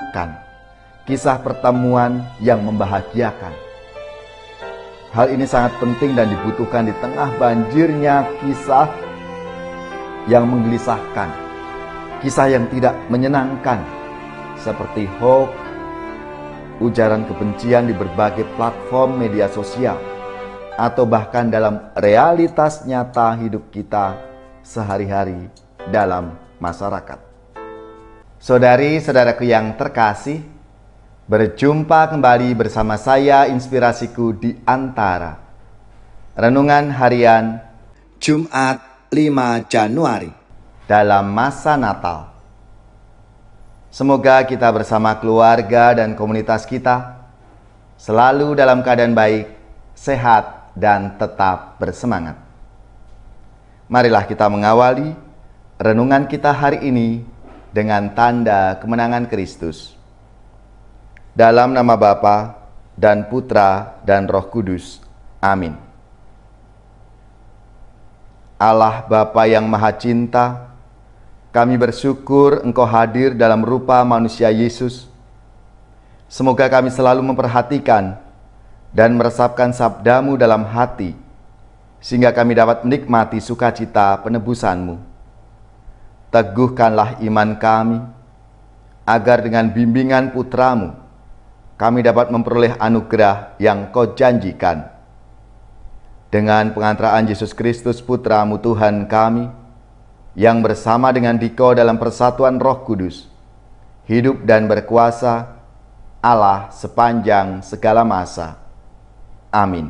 menyenangkan, kisah pertemuan yang membahagiakan. Hal ini sangat penting dan dibutuhkan di tengah banjirnya kisah yang menggelisahkan, kisah yang tidak menyenangkan, seperti hoax, ujaran kebencian di berbagai platform media sosial, atau bahkan dalam realitas nyata hidup kita sehari-hari dalam masyarakat. Saudari-saudaraku yang terkasih, berjumpa kembali bersama saya Inspirasiku di Antara. Renungan harian Jumat 5 Januari dalam masa Natal. Semoga kita bersama keluarga dan komunitas kita selalu dalam keadaan baik, sehat, dan tetap bersemangat. Marilah kita mengawali renungan kita hari ini dengan tanda kemenangan Kristus. Dalam nama Bapa dan Putra dan Roh Kudus. Amin. Allah Bapa yang Maha Cinta, kami bersyukur Engkau hadir dalam rupa manusia Yesus. Semoga kami selalu memperhatikan dan meresapkan sabda-Mu dalam hati, sehingga kami dapat menikmati sukacita penebusan-Mu. Teguhkanlah iman kami, agar dengan bimbingan Putra-Mu, kami dapat memperoleh anugerah yang Kau janjikan. Dengan pengantaraan Yesus Kristus Putra-Mu Tuhan kami, yang bersama dengan Dikau dalam persatuan Roh Kudus, hidup dan berkuasa Allah sepanjang segala masa. Amin.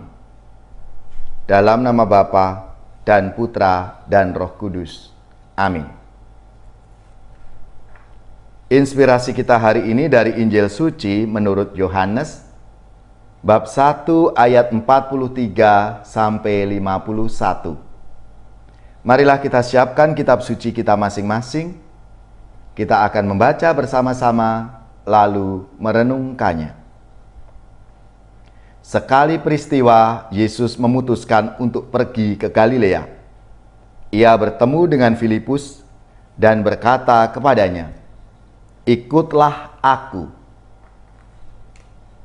Dalam nama Bapa dan Putra dan Roh Kudus. Amin. Inspirasi kita hari ini dari Injil Suci menurut Yohanes, bab 1 ayat 43 sampai 51. Marilah kita siapkan kitab suci kita masing-masing. Kita akan membaca bersama-sama lalu merenungkannya. Sekali peristiwa, Yesus memutuskan untuk pergi ke Galilea. Ia bertemu dengan Filipus dan berkata kepadanya, "Ikutlah aku."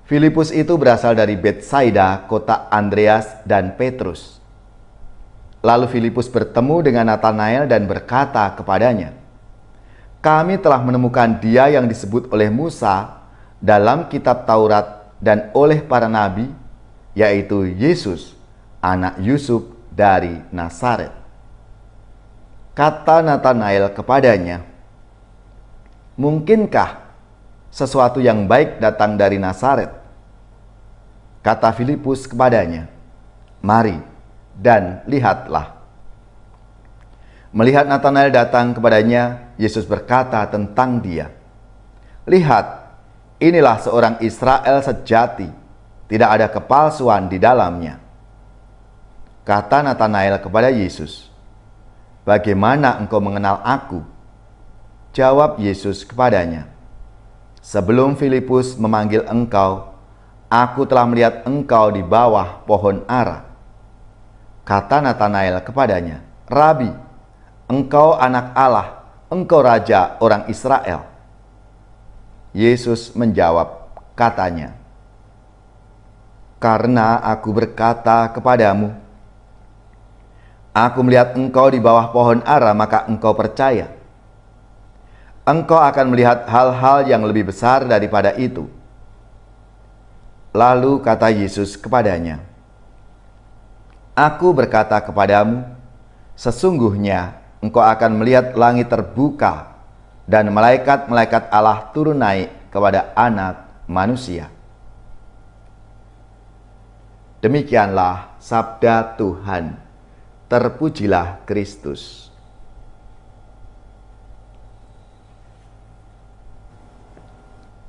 Filipus itu berasal dari Betsaida, kota Andreas dan Petrus. Lalu Filipus bertemu dengan Natanael dan berkata kepadanya, "Kami telah menemukan Dia yang disebut oleh Musa dalam kitab Taurat dan oleh para nabi, yaitu Yesus, anak Yusuf dari Nazaret." Kata Natanael kepadanya, "Mungkinkah sesuatu yang baik datang dari Nazaret?" Kata Filipus kepadanya, "Mari dan lihatlah." Melihat Natanael datang kepadanya, Yesus berkata tentang dia, "Lihat, inilah seorang Israel sejati, tidak ada kepalsuan di dalamnya." Kata Natanael kepada Yesus, "Bagaimana engkau mengenal aku?" Jawab Yesus kepadanya, "Sebelum Filipus memanggil engkau, aku telah melihat engkau di bawah pohon ara." Kata Natanael kepadanya, "Rabi, engkau anak Allah, engkau raja orang Israel." Yesus menjawab, katanya, "Karena aku berkata kepadamu, aku melihat engkau di bawah pohon ara, maka engkau percaya. Engkau akan melihat hal-hal yang lebih besar daripada itu." Lalu kata Yesus kepadanya, "Aku berkata kepadamu, sesungguhnya engkau akan melihat langit terbuka dan malaikat-malaikat Allah turun naik kepada Anak Manusia." Demikianlah sabda Tuhan. Terpujilah Kristus.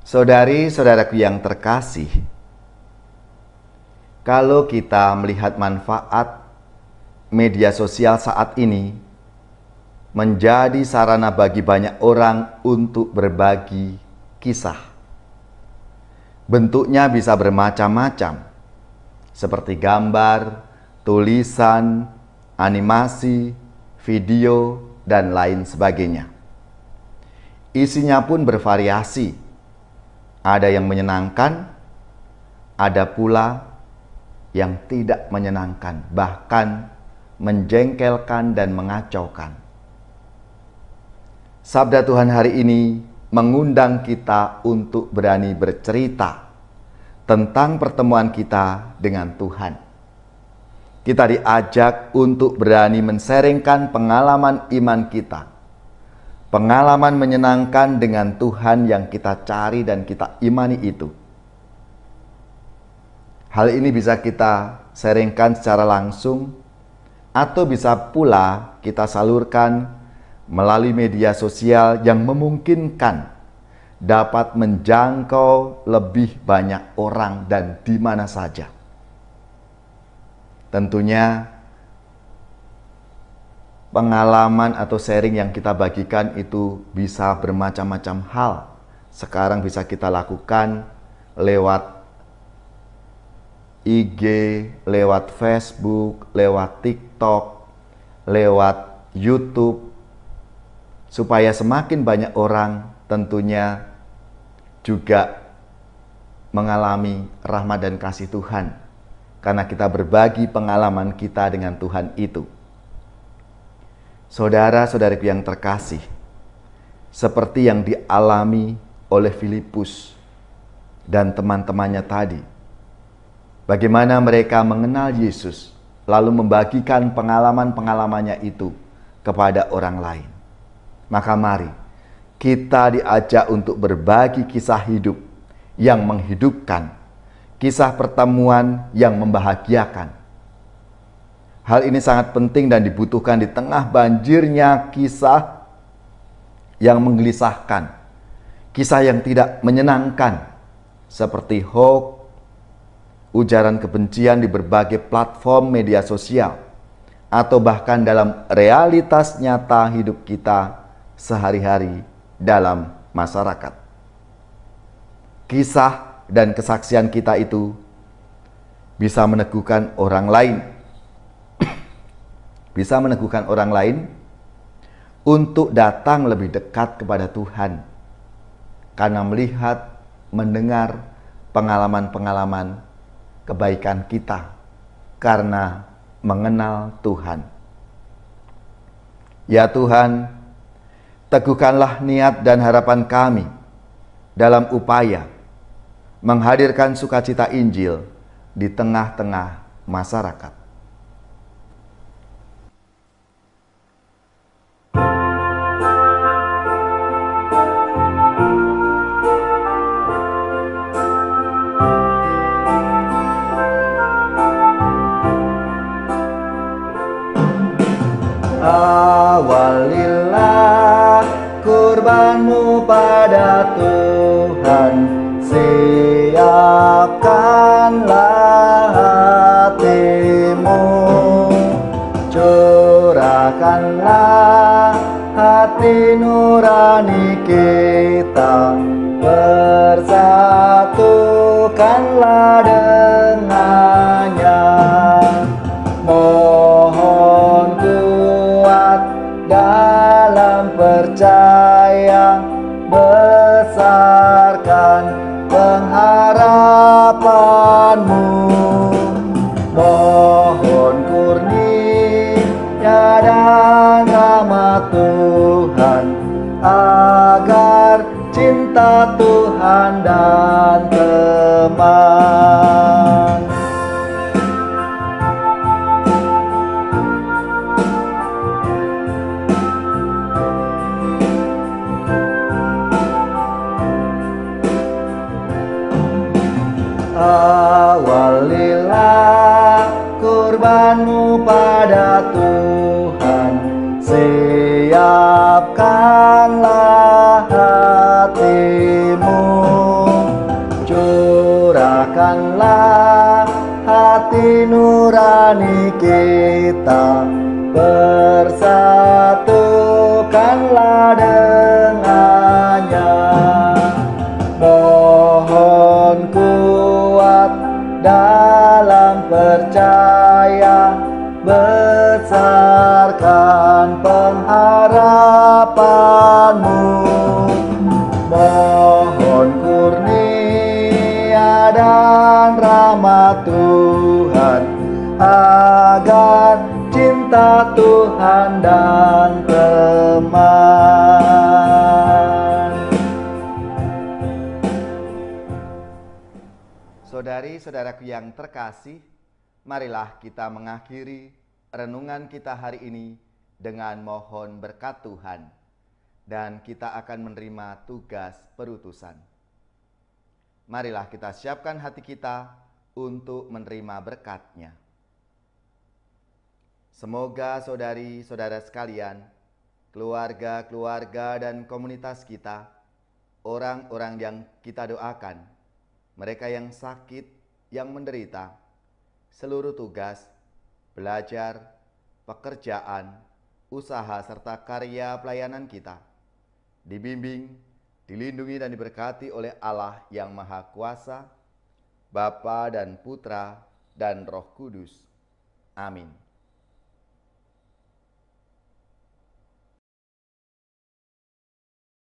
Saudari-saudaraku yang terkasih, kalau kita melihat manfaat media sosial saat ini menjadi sarana bagi banyak orang untuk berbagi kisah. Bentuknya bisa bermacam-macam, seperti gambar, tulisan, animasi, video, dan lain sebagainya. Isinya pun bervariasi, Ada yang menyenangkan, ada pula yang tidak menyenangkan, bahkan menjengkelkan dan mengacaukan. Sabda Tuhan hari ini mengundang kita untuk berani bercerita tentang pertemuan kita dengan Tuhan. Kita diajak untuk berani men-sharingkan pengalaman iman kita, pengalaman menyenangkan dengan Tuhan yang kita cari dan kita imani itu. Hal ini bisa kita sharingkan secara langsung atau bisa pula kita salurkan melalui media sosial yang memungkinkan dapat menjangkau lebih banyak orang dan di mana saja. Tentunya pengalaman atau sharing yang kita bagikan itu bisa bermacam-macam hal. Sekarang bisa kita lakukan lewat IG, lewat Facebook, lewat TikTok, lewat YouTube, supaya semakin banyak orang tentunya juga mengalami rahmat dan kasih Tuhan, karena kita berbagi pengalaman kita dengan Tuhan itu. Saudara-saudariku yang terkasih, seperti yang dialami oleh Filipus dan teman-temannya tadi, bagaimana mereka mengenal Yesus, lalu membagikan pengalaman-pengalamannya itu kepada orang lain. Maka mari kita diajak untuk berbagi kisah hidup yang menghidupkan, kisah pertemuan yang membahagiakan. Hal ini sangat penting dan dibutuhkan di tengah banjirnya kisah yang menggelisahkan, kisah yang tidak menyenangkan, seperti hoax, ujaran kebencian di berbagai platform media sosial, atau bahkan dalam realitas nyata hidup kita sehari-hari dalam masyarakat. Kisah dan kesaksian kita itu bisa meneguhkan orang lain, bisa meneguhkan orang lain untuk datang lebih dekat kepada Tuhan, karena melihat, mendengar pengalaman-pengalaman kebaikan kita karena mengenal Tuhan. Ya Tuhan, teguhkanlah niat dan harapan kami dalam upaya menghadirkan sukacita Injil di tengah-tengah masyarakat. Awalilah kurbanmu pada Tuhan, siapkanlah hatimu, curahkanlah hati nurani kita, bersatukanlah dengannya. Mohon kuat dalam percaya, besarkan pengharapanmu. Mohon kurnia dan rahmat Tuhan, agar cinta Tuhan dan teman. Awalilah kurbanmu pada Tuhan, siapkanlah hatimu, curahkanlah hati nurani kita, bersatukanlah dengannya. Mohon kuat dalam percaya, besarkan pengharapanmu. Mohon kurnia Tuhan, agar cinta Tuhan dan teman. Saudari-saudaraku yang terkasih, marilah kita mengakhiri renungan kita hari ini dengan mohon berkat Tuhan, dan kita akan menerima tugas perutusan. Marilah kita siapkan hati kita untuk menerima berkat-Nya. Semoga saudari-saudara sekalian, keluarga-keluarga dan komunitas kita, orang-orang yang kita doakan, mereka yang sakit, yang menderita, seluruh tugas, belajar, pekerjaan, usaha serta karya pelayanan kita dibimbing, dilindungi dan diberkati oleh Allah yang Maha Kuasa, Bapa dan Putra dan Roh Kudus. Amin.